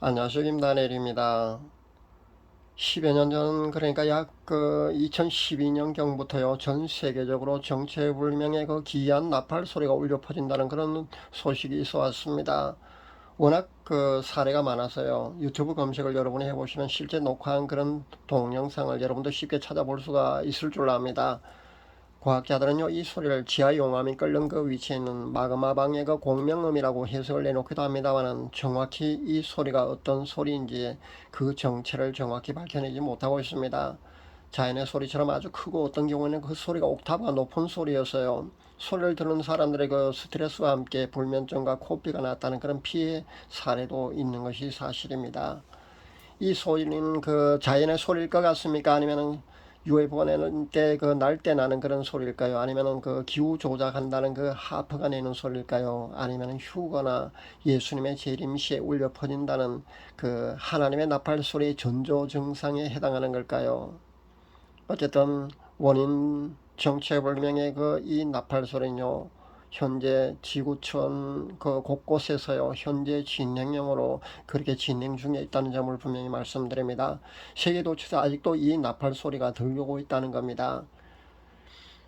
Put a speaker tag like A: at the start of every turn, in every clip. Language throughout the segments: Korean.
A: 안녕하세요. 김다니엘입니다. 10여 년 전, 그러니까 약 2012년경부터요, 전 세계적으로 정체불명의 그 기이한 나팔 소리가 울려 퍼진다는 그런 소식이 있어 왔습니다. 워낙 그 사례가 많아서요, 유튜브 검색을 여러분이 해보시면 실제 녹화한 그런 동영상을 여러분도 쉽게 찾아볼 수가 있을 줄 압니다. 과학자들은요, 이 소리를 지하 용암이 끓는 그 위치에 있는 마그마방의 그 공명음이라고 해석을 내놓기도 합니다만, 정확히 이 소리가 어떤 소리인지 그 정체를 정확히 밝혀내지 못하고 있습니다. 자연의 소리처럼 아주 크고, 어떤 경우에는 그 소리가 옥타브가 높은 소리여서요, 소리를 듣는 사람들의 그 스트레스와 함께 불면증과 코피가 났다는 그런 피해 사례도 있는 것이 사실입니다. 이 소리는 그 자연의 소리일 것 같습니까? 아니면은 UFO가 내는 때 그 날 때 나는 그런 소리일까요? 아니면은 그 기후 조작한다는 그 하프가 내는 소리일까요? 아니면은 휴거나 예수님의 재림 시에 울려 퍼진다는 그 하나님의 나팔 소리의 전조 증상에 해당하는 걸까요? 어쨌든 원인 정체불명의 그 이 나팔 소리는요, 현재 지구촌 그 곳곳에서요, 현재 진행형으로 그렇게 진행 중에 있다는 점을 분명히 말씀드립니다. 세계 도처에서 아직도 이 나팔 소리가 들려오고 있다는 겁니다.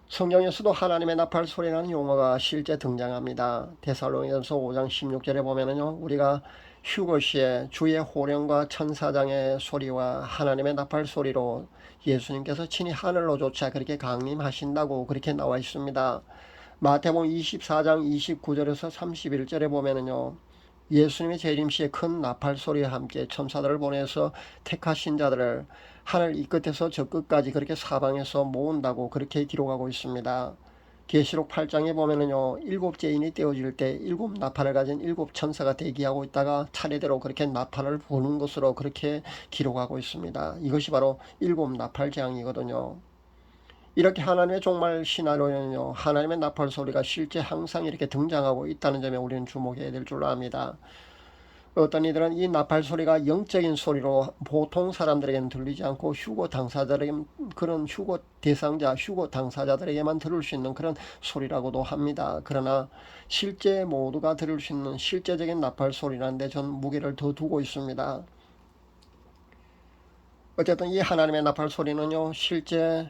A: 성경에서도 하나님의 나팔 소리라는 용어가 실제 등장합니다. 데살로니가서 5장 16절에 보면은요, 우리가 휴거 시에 주의 호령과 천사장의 소리와 하나님의 나팔 소리로 예수님께서 친히 하늘로조차 그렇게 강림하신다고 그렇게 나와 있습니다. 마태복음 24장 29절에서 31절에 보면은요, 예수님의 재림 시에 큰 나팔 소리와 함께 천사들을 보내서 택하신 자들을 하늘 이 끝에서 저 끝까지 그렇게 사방에서 모은다고 그렇게 기록하고 있습니다. 계시록 8장에 보면은요, 일곱 제인이 떼어질 때 일곱 나팔을 가진 일곱 천사가 대기하고 있다가 차례대로 그렇게 나팔을 부는 것으로 그렇게 기록하고 있습니다. 이것이 바로 일곱 나팔 재앙이거든요. 이렇게 하나님의 종말 시나리오는요, 하나님의 나팔 소리가 실제 항상 이렇게 등장하고 있다는 점에 우리는 주목해야 될 줄 압니다. 어떤 이들은 이 나팔 소리가 영적인 소리로 보통 사람들에게는 들리지 않고 휴거 당사자들에게, 그런 휴거 대상자, 휴거 당사자들에게만 들을 수 있는 그런 소리라고도 합니다. 그러나 실제 모두가 들을 수 있는 실제적인 나팔 소리라는데 전 무게를 더 두고 있습니다. 어쨌든 이 하나님의 나팔 소리는요, 실제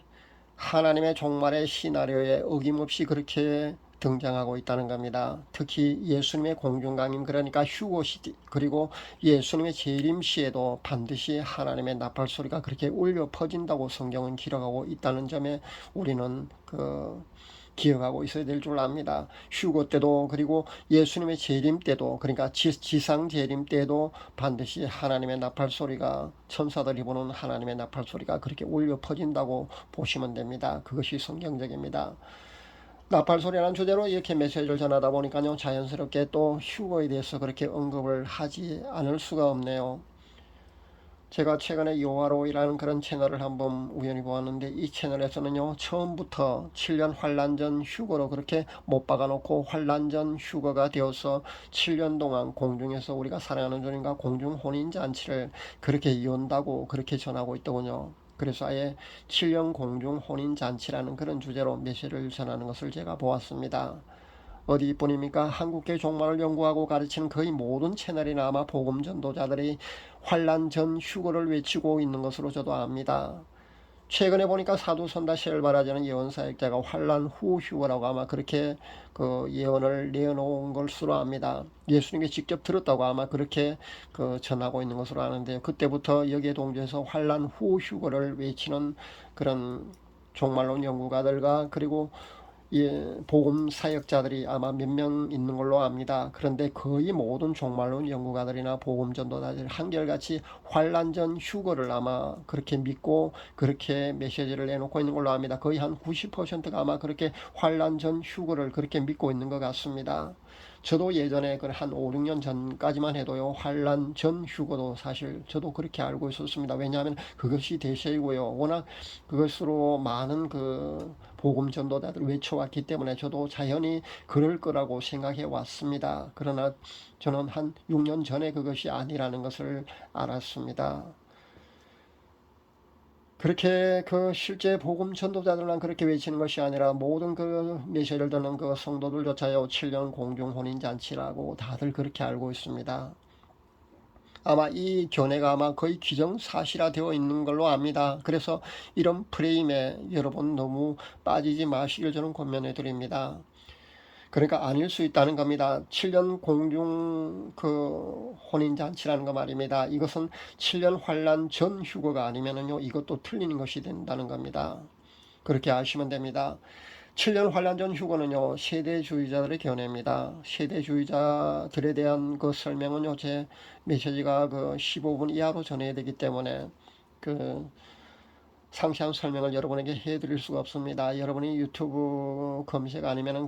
A: 하나님의 종말의 시나리오에 어김없이 그렇게 등장하고 있다는 겁니다. 특히 예수님의 공중강림, 그러니까 휴거 시대, 그리고 예수님의 재림 시에도 반드시 하나님의 나팔 소리가 그렇게 울려 퍼진다고 성경은 기록하고 있다는 점에 우리는 기억하고 있어야 될 줄 압니다. 휴거 때도, 그리고 예수님의 재림 때도, 그러니까 지상 재림 때도 반드시 하나님의 나팔 소리가, 천사들이 보는 하나님의 나팔 소리가 그렇게 울려 퍼진다고 보시면 됩니다. 그것이 성경적입니다. 나팔 소리라는 주제로 이렇게 메시지를 전하다 보니까요, 자연스럽게 또 휴거에 대해서 그렇게 언급을 하지 않을 수가 없네요. 제가 최근에 요하로이라는 그런 채널을 한번 우연히 보았는데, 이 채널에서는요, 처음부터 7년 환란전 휴거로 그렇게 못 박아놓고 환란전 휴거가 되어서 7년 동안 공중에서 우리가 사랑하는 주님과 공중 혼인잔치를 그렇게 이룬다고 그렇게 전하고 있더군요. 그래서 아예 7년 공중 혼인잔치라는 그런 주제로 메시지를 전하는 것을 제가 보았습니다. 어디뿐입니까? 한국계 종말을 연구하고 가르치는 거의 모든 채널이나 아마 복음 전도자들이 환란 전 휴거를 외치고 있는 것으로 저도 압니다. 최근에 보니까 사두선다 쉘바라자는 예언사역자가 환란 후 휴거라고 아마 그렇게 그 예언을 내놓은 것으로 압니다. 예수님께 직접 들었다고 아마 그렇게 전하고 있는 것으로 아는데, 그때부터 여기에 동조해서 환란 후 휴거를 외치는 그런 종말론 연구가들과, 그리고 복음 사역자들이 아마 몇 명 있는 걸로 압니다. 그런데 거의 모든 종말론 연구가들이나 복음 전도자들 한결같이 환란전 휴거를 아마 그렇게 믿고 그렇게 메시지를 내놓고 있는 걸로 압니다. 거의 한 90%가 아마 그렇게 환란전 휴거를 그렇게 믿고 있는 것 같습니다. 저도 예전에 한 5, 6년 전까지만 해도요, 환란 전 휴거도 사실 저도 그렇게 알고 있었습니다. 왜냐하면 그것이 대세이고요, 워낙 그것으로 많은 복음 전도자들 외쳐왔기 때문에 저도 자연히 그럴 거라고 생각해 왔습니다. 그러나 저는 한 6년 전에 그것이 아니라는 것을 알았습니다. 그렇게 실제 복음 전도자들만 그렇게 외치는 것이 아니라 모든 메시지를 듣는 성도들조차요, 7년 공중 혼인 잔치라고 다들 그렇게 알고 있습니다. 아마 이 견해가 아마 거의 기정사실화되어 있는 걸로 압니다. 그래서 이런 프레임에 여러분 너무 빠지지 마시길 저는 권면해 드립니다. 그러니까 아닐 수 있다는 겁니다. 7년 공중 혼인잔치라는 거 말입니다. 이것은 7년 환란 전 휴거가 아니면은요, 이것도 틀리는 것이 된다는 겁니다. 그렇게 아시면 됩니다. 7년 환란 전 휴거는요, 세대주의자들의 견해입니다. 세대주의자들에 대한 그 설명은요, 제 메시지가 15분 이하로 전해야 되기 때문에 상세한 설명을 여러분에게 해드릴 수가 없습니다. 여러분이 유튜브 검색 아니면은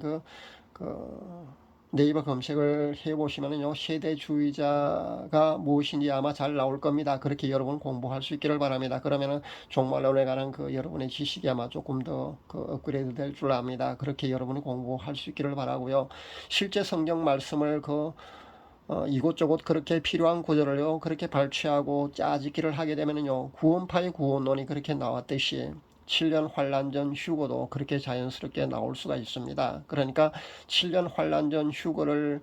A: 네이버 검색을 해보시면요, 세대주의자가 무엇인지 아마 잘 나올 겁니다. 그렇게 여러분 공부할 수 있기를 바랍니다. 그러면은 종말론에 관한 여러분의 지식이 아마 조금 더 업그레이드 될 줄 압니다. 그렇게 여러분이 공부할 수 있기를 바라고요. 실제 성경 말씀을 이곳저곳 그렇게 필요한 구절을요, 그렇게 발췌하고 짜집기를 하게 되면요, 구원파의 구원론이 그렇게 나왔듯이 7년 환란 전 휴거도 그렇게 자연스럽게 나올 수가 있습니다. 그러니까 7년 환란 전 휴거를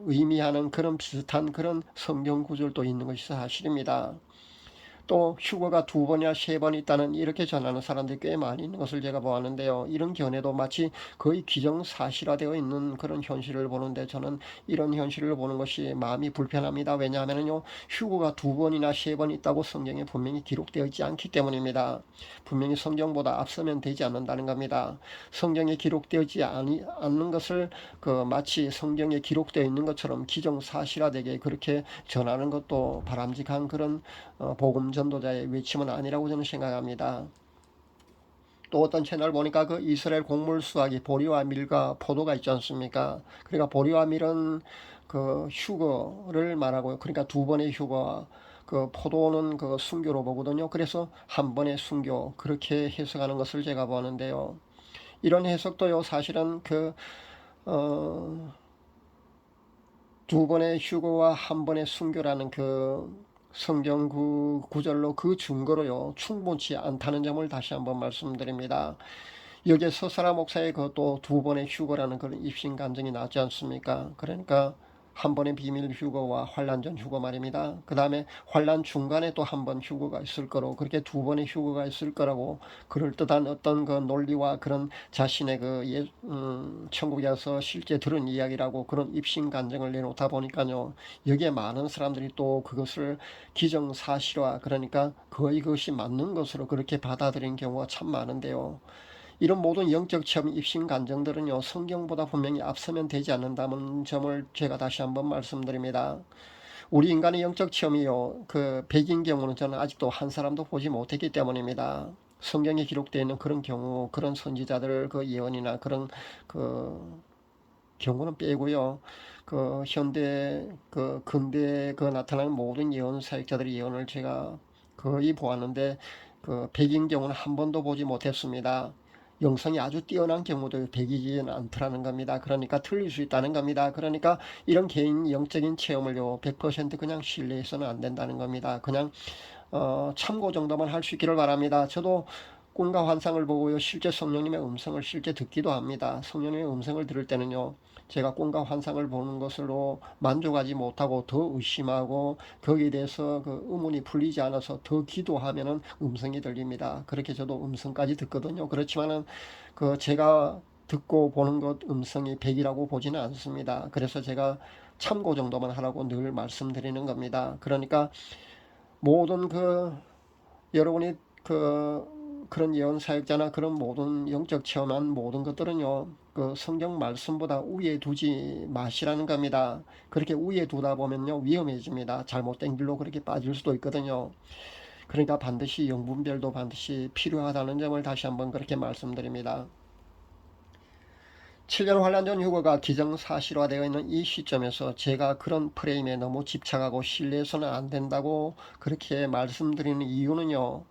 A: 의미하는 그런 비슷한 그런 성경 구절도 있는 것이 사실입니다. 또 휴거가 2번이나 3번 있다는 이렇게 전하는 사람들이 꽤 많이 있는 것을 제가 보았는데요. 이런 견해도 마치 거의 기정사실화되어 있는 그런 현실을 보는데, 저는 이런 현실을 보는 것이 마음이 불편합니다. 왜냐하면요, 휴거가 2번이나 3번 있다고 성경에 분명히 기록되어 있지 않기 때문입니다. 분명히 성경보다 앞서면 되지 않는다는 겁니다. 성경에 기록되지 않는 것을 마치 성경에 기록되어 있는 것처럼 기정사실화되게 그렇게 전하는 것도 바람직한 그런 복음 전도자의 외침은 아니라고 저는 생각합니다. 또 어떤 채널 보니까 이스라엘 곡물 수확이 보리와 밀과 포도가 있지 않습니까? 그러니까 보리와 밀은 휴거를 말하고요. 그러니까 2번의 휴거와 포도는 순교로 보거든요. 그래서 한 번의 순교, 그렇게 해석하는 것을 제가 보는데요. 이런 해석도요, 사실은 2번의 휴거와 한 번의 순교라는 성경 구절로 증거로요, 충분치 않다는 점을 다시 한번 말씀드립니다. 여기에 서사라 목사의 또 2번의 휴거라는 그런 입신 간증이 나지 않습니까? 그러니까 한 번의 비밀 휴거와 환란 전 휴거 말입니다. 그 다음에 환란 중간에 또 한 번 휴거가 있을 거로, 그렇게 2번의 휴거가 있을 거라고 그럴듯한 어떤 논리와 그런 자신의 천국에 가서 실제 들은 이야기라고 그런 입신 간증을 내놓다 보니까요, 여기에 많은 사람들이 또 그것을 기정사실화, 그러니까 거의 그것이 맞는 것으로 그렇게 받아들인 경우가 참 많은데요. 이런 모든 영적 체험, 입신 간증들은요, 성경보다 분명히 앞서면 되지 않는다는 점을 제가 다시 한번 말씀드립니다. 우리 인간의 영적 체험이요, 100인 경우는 저는 아직도 한 사람도 보지 못했기 때문입니다. 성경에 기록되어 있는 그런 경우, 그런 선지자들 예언이나 그런 경우는 빼고요. 현대, 근대 나타나는 모든 예언 사역자들의 예언을 제가 거의 보았는데, 100인 경우는 한 번도 보지 못했습니다. 영성이 아주 뛰어난 경우도 100이지는 않더라는 겁니다. 그러니까 틀릴 수 있다는 겁니다. 그러니까 이런 개인 영적인 체험을요, 100% 그냥 신뢰해서는 안 된다는 겁니다. 그냥 참고 정도만 할 수 있기를 바랍니다. 저도 꿈과 환상을 보고요, 실제 성령님의 음성을 실제 듣기도 합니다. 성령님의 음성을 들을 때는요, 제가 꿈과 환상을 보는 것으로 만족하지 못하고 더 의심하고 거기에 대해서 의문이 풀리지 않아서 더 기도하면은 음성이 들립니다. 그렇게 저도 음성까지 듣거든요. 그렇지만은 제가 듣고 보는 것 음성이 100이라고 보지는 않습니다. 그래서 제가 참고 정도만 하라고 늘 말씀드리는 겁니다. 그러니까 모든 여러분이 그런 예언 사역자나 그런 모든 영적 체험한 모든 것들은요, 성경 말씀보다 위에 두지 마시라는 겁니다. 그렇게 위에 두다 보면요, 위험해집니다. 잘못된 길로 그렇게 빠질 수도 있거든요. 그러니까 반드시 영분별도 반드시 필요하다는 점을 다시 한번 그렇게 말씀드립니다. 7년 환란 전 휴거가 기정사실화되어 있는 이 시점에서 제가 그런 프레임에 너무 집착하고 신뢰해서는 안 된다고 그렇게 말씀드리는 이유는요,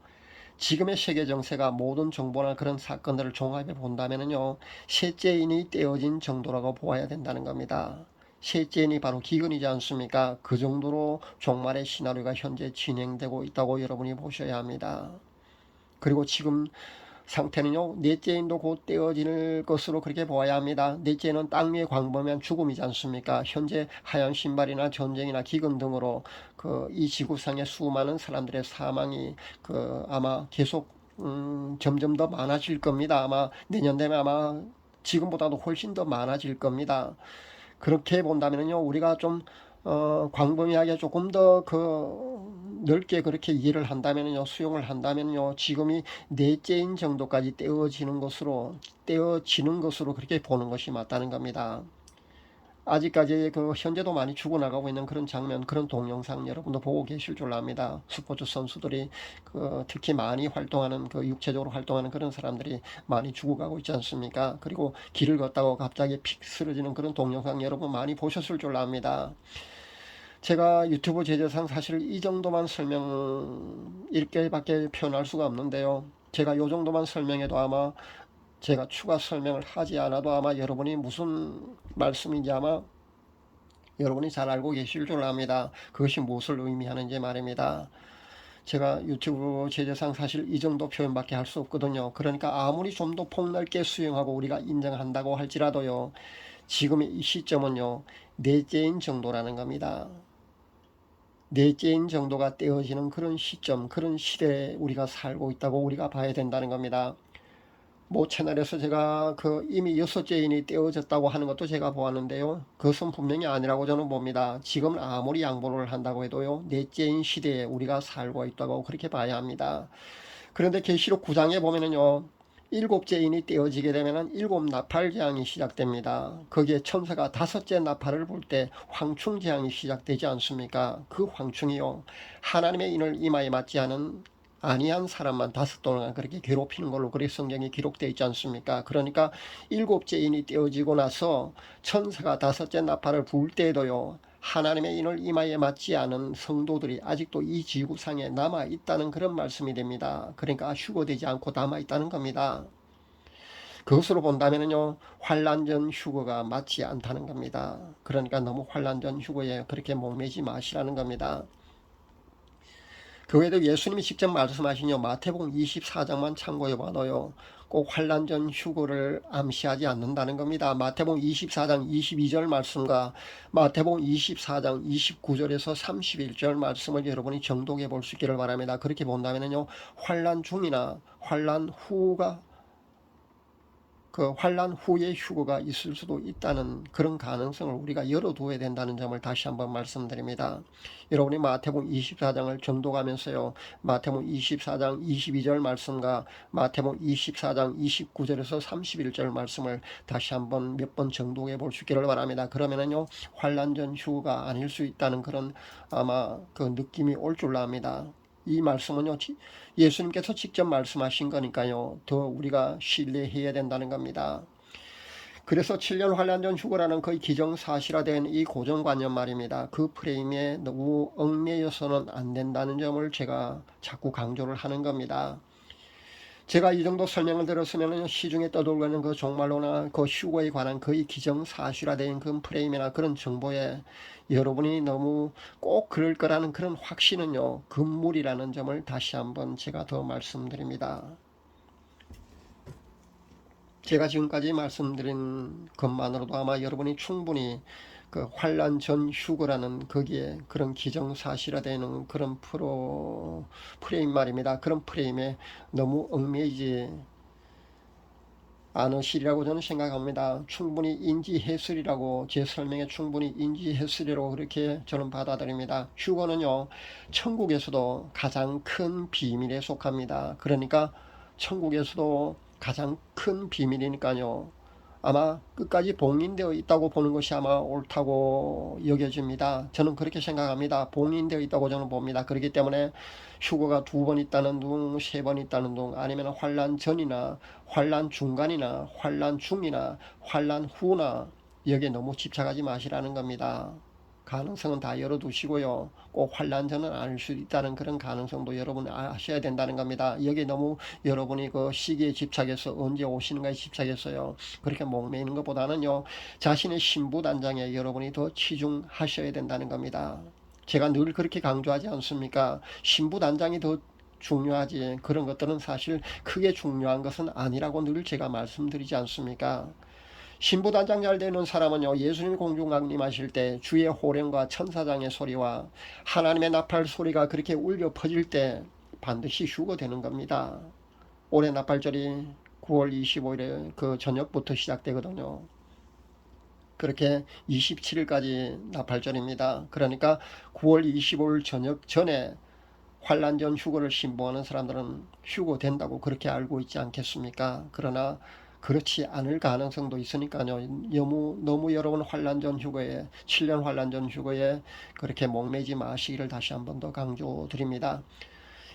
A: 지금의 세계 정세가 모든 정보나 그런 사건들을 종합해 본다면요, 셋째인이 떼어진 정도라고 보아야 된다는 겁니다. 셋째인이 바로 기근이지 않습니까? 그 정도로 종말의 시나리오가 현재 진행되고 있다고 여러분이 보셔야 합니다. 그리고 지금 상태는요, 넷째인도 곧 떼어질 것으로 그렇게 보아야 합니다. 넷째는 땅 위에 광범위한 죽음이지 않습니까? 현재 하얀 신발이나 전쟁이나 기근 등으로 이 지구상의 수많은 사람들의 사망이 아마 계속 점점 더 많아질 겁니다. 아마 내년 되면 아마 지금보다도 훨씬 더 많아질 겁니다. 그렇게 본다면요, 우리가 좀 광범위하게 조금 더 넓게 그렇게 이해를 한다면요, 수용을 한다면요, 지금이 넷째인 정도까지 떼어지는 것으로 그렇게 보는 것이 맞다는 겁니다. 아직까지 현재도 많이 죽어나가고 있는 그런 장면, 그런 동영상 여러분도 보고 계실 줄 압니다. 스포츠 선수들이 특히 많이 활동하는 육체적으로 활동하는 그런 사람들이 많이 죽어가고 있지 않습니까? 그리고 길을 걷다가 갑자기 픽 쓰러지는 그런 동영상 여러분 많이 보셨을 줄 압니다. 제가 유튜브 제재상 사실 이 정도만 설명 이렇게밖에 표현할 수가 없는데요. 제가 요 정도만 설명해도 아마 제가 추가 설명을 하지 않아도 아마 여러분이 무슨 말씀인지 아마 여러분이 잘 알고 계실 줄 압니다. 그것이 무엇을 의미하는지 말입니다. 제가 유튜브 제재상 사실 이 정도 표현밖에 할 수 없거든요. 그러니까 아무리 좀 더 폭넓게 수용하고 우리가 인정한다고 할지라도요, 지금의 이 시점은요, 넷째인 정도라는 겁니다. 넷째인 정도가 떼어지는 그런 시점, 그런 시대에 우리가 살고 있다고 우리가 봐야 된다는 겁니다. 모 채널에서 제가 이미 여섯째인이 떼어졌다고 하는 것도 제가 보았는데요. 그것은 분명히 아니라고 저는 봅니다. 지금 아무리 양보를 한다고 해도요, 넷째인 시대에 우리가 살고 있다고 그렇게 봐야 합니다. 그런데 계시록 9장에 보면은요, 일곱째인이 떼어지게 되면은 일곱 나팔 재앙이 시작됩니다. 거기에 천사가 다섯째 나팔을 불 때 황충 재앙이 시작되지 않습니까? 그 황충이요, 하나님의 인을 이마에 맞지 않은 아니한 사람만 5동안 그렇게 괴롭히는 걸로 그렇게 성경에 기록되어 있지 않습니까? 그러니까 일곱째 인이 떼어지고 나서 천사가 다섯째 나팔을 불 때에도요, 하나님의 인을 이마에 맞지 않은 성도들이 아직도 이 지구상에 남아 있다는 그런 말씀이 됩니다. 그러니까 휴거되지 않고 남아 있다는 겁니다. 그것으로 본다면요, 환란 전 휴거가 맞지 않다는 겁니다. 그러니까 너무 환란 전 휴거에 그렇게 목매지 마시라는 겁니다. 그 외에도 예수님이 직접 말씀하신 마태복음 24장만 참고해 봐도요, 꼭 환란 전 휴거를 암시하지 않는다는 겁니다. 마태복음 24장 22절 말씀과 마태복음 24장 29절에서 31절 말씀을 여러분이 정독해 볼 수 있기를 바랍니다. 그렇게 본다면요, 환란 중이나 환란 후가 환란 후의 휴거가 있을 수도 있다는 그런 가능성을 우리가 열어두어야 된다는 점을 다시 한번 말씀드립니다. 여러분이 마태복음 24장을 정독하면서요, 마태복음 24장 22절 말씀과 마태복음 24장 29절에서 31절 말씀을 다시 한번 몇 번 정독해 볼 수 있기를 바랍니다. 그러면은요, 환란 전 휴거가 아닐 수 있다는 그런 아마 느낌이 올 줄 압니다. 이 말씀은요, 예수님께서 직접 말씀하신 거니까요, 더 우리가 신뢰해야 된다는 겁니다. 그래서 7년 환란 전 휴거라는 거의 기정사실화된 이 고정관념 말입니다. 그 프레임에 너무 얽매여서는 안 된다는 점을 제가 자꾸 강조를 하는 겁니다. 제가 이 정도 설명을 들었으면 시중에 떠돌고 있는 종말로나 휴거에 관한 거의 기정사실화된 그 프레임이나 그런 정보에 여러분이 너무 꼭 그럴 거라는 그런 확신은요, 금물이라는 점을 다시 한번 제가 더 말씀드립니다. 제가 지금까지 말씀드린 것만으로도 아마 여러분이 충분히 환란 전 휴거라는 거기에 그런 기정사실화되는 그런 프레임 말입니다. 그런 프레임에 너무 얽매이지 않으시리라고 저는 생각합니다. 충분히 인지했으리라고, 제 설명에 충분히 인지했으리라고 그렇게 저는 받아들입니다. 휴거는요, 천국에서도 가장 큰 비밀에 속합니다. 그러니까 천국에서도 가장 큰 비밀이니까요, 아마 끝까지 봉인되어 있다고 보는 것이 아마 옳다고 여겨집니다. 저는 그렇게 생각합니다. 봉인되어 있다고 저는 봅니다. 그렇기 때문에 휴거가 2번 있다는 둥, 3번 있다는 둥, 아니면 환란 전이나 환란 중간이나 환란 중이나 환란 후나 여기에 너무 집착하지 마시라는 겁니다. 가능성은 다 열어두시고요, 꼭 환란 전은 아닐 수 있다는 그런 가능성도 여러분 아셔야 된다는 겁니다. 여기 너무 여러분이 시기에 집착해서 언제 오시는가에 집착해서요, 그렇게 목매이는 것보다는요, 자신의 신부단장에 여러분이 더 치중하셔야 된다는 겁니다. 제가 늘 그렇게 강조하지 않습니까? 신부단장이 더 중요하지. 그런 것들은 사실 크게 중요한 것은 아니라고 늘 제가 말씀드리지 않습니까? 신부단장 잘 되는 사람은요, 예수님이 공중 강림하실 때 주의 호령과 천사장의 소리와 하나님의 나팔 소리가 그렇게 울려 퍼질 때 반드시 휴거되는 겁니다. 올해 나팔절이 9월 25일에 그 저녁부터 시작되거든요. 그렇게 27일까지 나팔절입니다. 그러니까 9월 25일 저녁 전에 환란전 휴거를 신봉하는 사람들은 휴거된다고 그렇게 알고 있지 않겠습니까? 그러나 그렇지 않을 가능성도 있으니까요. 너무 여러분 환란전 휴거에 7년 환란전 휴거에 그렇게 목매지 마시기를 다시 한 번 더 강조드립니다.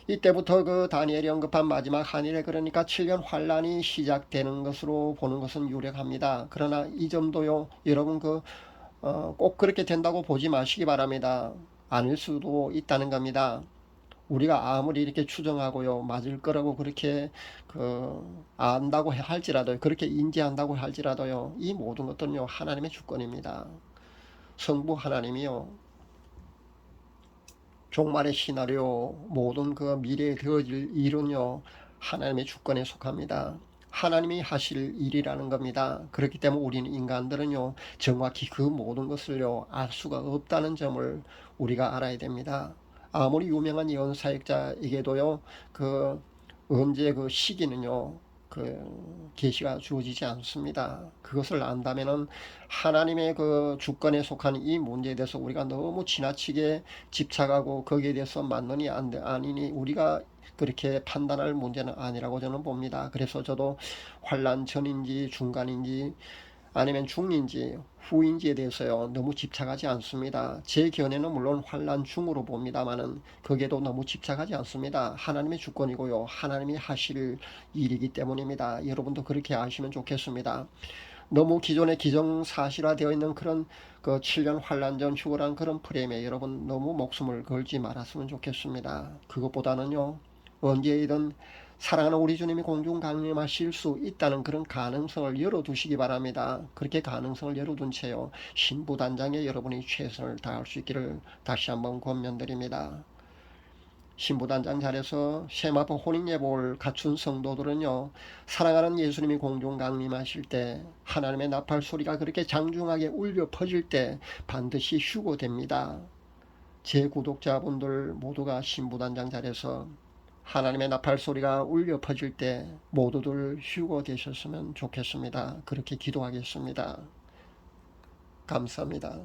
A: 이때부터 그 다니엘이 언급한 마지막 한일에 그러니까 7년 환란이 시작되는 것으로 보는 것은 유력합니다. 그러나 이 점도요, 여러분 꼭 그렇게 된다고 보지 마시기 바랍니다. 아닐 수도 있다는 겁니다. 우리가 아무리 이렇게 추정하고요, 맞을 거라고 그렇게 안다고 할지라도, 그렇게 인지한다고 할지라도요, 이 모든 것들은요 하나님의 주권입니다. 성부 하나님이요, 종말의 시나리오, 모든 그 미래에 되어질 일은요 하나님의 주권에 속합니다. 하나님이 하실 일이라는 겁니다. 그렇기 때문에 우리는 인간들은요 정확히 그 모든 것을요 알 수가 없다는 점을 우리가 알아야 됩니다. 아무리 유명한 예언사역자에게도요 언제 그 시기는요 계시가 주어지지 않습니다. 그것을 안다면은 하나님의 그 주권에 속한 이 문제에 대해서 우리가 너무 지나치게 집착하고 거기에 대해서 맞느니 아니니 우리가 그렇게 판단할 문제는 아니라고 저는 봅니다. 그래서 저도 환란 전인지 중간인지 아니면 중인지 후인지에 대해서요 너무 집착하지 않습니다. 제 견해는 물론 환란 중으로 봅니다만은 거기에도 너무 집착하지 않습니다. 하나님의 주권이고요 하나님이 하실 일이기 때문입니다. 여러분도 그렇게 아시면 좋겠습니다. 너무 기존에 기정사실화되어 있는 그런 그 7년 환란전 휴거란 그런 프레임에 여러분 너무 목숨을 걸지 말았으면 좋겠습니다. 그것보다는요 언제이든 사랑하는 우리 주님이 공중 강림하실 수 있다는 그런 가능성을 열어두시기 바랍니다. 그렇게 가능성을 열어둔 채요 신부단장에 여러분이 최선을 다할 수 있기를 다시 한번 권면드립니다. 신부단장 자리에서 세마포 혼인예복을 갖춘 성도들은요 사랑하는 예수님이 공중 강림하실 때 하나님의 나팔 소리가 그렇게 장중하게 울려 퍼질 때 반드시 휴거됩니다. 제 구독자분들 모두가 신부단장 자리에서 하나님의 나팔 소리가 울려 퍼질 때 모두들 휴거되셨으면 좋겠습니다. 그렇게 기도하겠습니다. 감사합니다.